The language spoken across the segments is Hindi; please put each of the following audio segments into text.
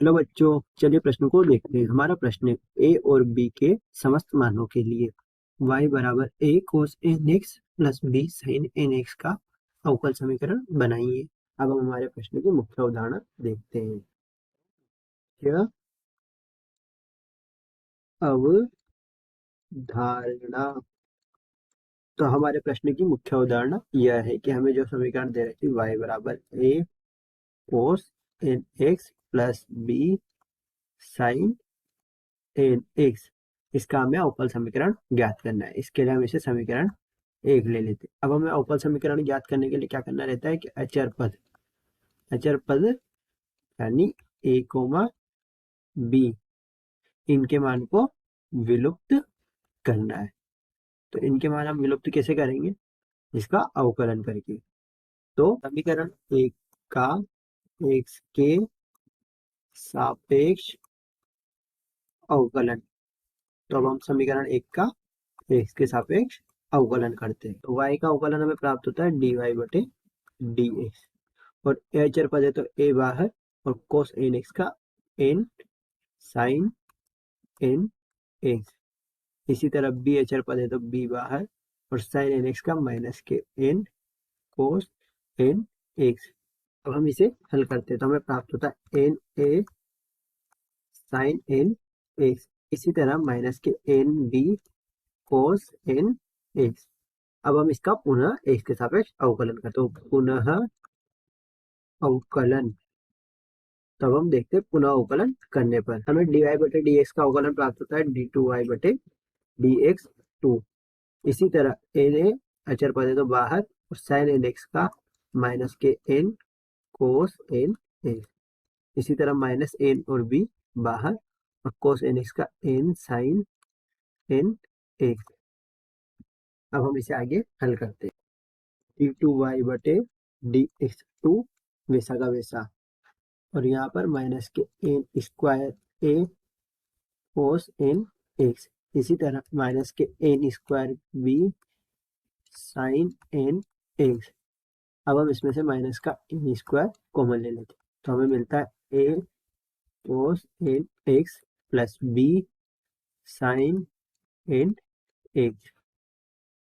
हेलो बच्चों, चलिए प्रश्न को देखते हैं। हमारा प्रश्न है ए और बी के समस्त मानों के लिए y बराबर a cos nx plus b sin nx का अवकल समीकरण बनाइए। अब हम हमारे प्रश्न की मुख्य उदाहरण देखते हैं। यह अवधारणा। तो हमारे प्रश्न की मुख्य उदाहरण यह है कि हमें जो समीकरण दे रखी y बराबर a cos nx plus b sin nx, इसका हमें अवकल समीकरण ज्ञात करना है। इसके लिए हम इसे समीकरण एक ले लेते हैं। अब हमें अवकल समीकरण ज्ञात करने के लिए क्या करना रहता है कि अचर पद यानी a कोमा b, इनके मान को विलुप्त करना है। तो इनके मान हम विलुप्त कैसे करेंगे? इसका अवकलन करके। तो समीकरण एक का x के सापेक्ष अवकलन। तो अब हम समीकरण एक का x के सापेक्ष अवकलन करते हैं। तो y का अवकलन हमें प्राप्त होता है dy बटे dx, और a अचर पद है तो a बाहर, और cos nx का n sin nx। इसी तरह b अचर पद है तो b बाहर, और sin nx का माइनस के n cos nx। अब हम इसे हल करते हैं तो हमें प्राप्त होता है n a sin nx, इसी तरह माइनस के n b cos nx। अब हम इसका पुनः x के सापेक्ष अवकलन करते हैं। तो पुनः अवकलन, तब हम देखते हैं पुनः अवकलन करने पर हमें dy बटे dx का अवकलन प्राप्त होता है d2y बटे dx2। इसी तरह na अचर पद है तो बाहर, और sin nx का माइनस के n cos nx। इसी तरह माइनस n और b बाहर, और cos nx का n sin nx। अब हम इसे आगे हल करते हैं। d2y बटे dx2 वैसा का वैसा, और यहाँ पर minus K N square A cos N X. इसी तरह minus K N square B sine N x. अब हम इसमें से माइनस का एन स्क्वायर कॉमन ले लेते हैं तो हमें मिलता है A cos N x plus B sine N x.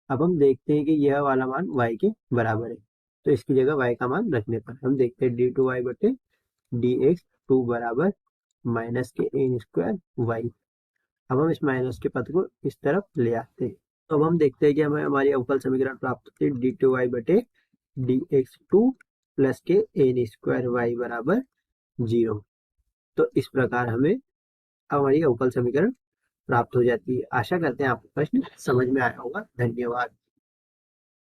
अब हम देखते हैं कि यह वाला मान y के बराबर है, तो इसकी जगह y का मान रखने पर हम देखते हैं d2y बटे dx2 बराबर minus K N square Y. अब हम इस माइनस के पद को इस तरफ ले आते हैं। तो अब हम देखते हैं कि हमें हमारी अवकल समीकरण प्राप्त होती है d2y बटे dx2 प्लस के एन स्क्वायर वाई बराबर 0। तो इस प्रकार हमें हमारी अवकल समीकरण प्राप्त हो जाती है। आशा करते हैं आपको प्रश्न समझ में आया होगा। धन्यवाद।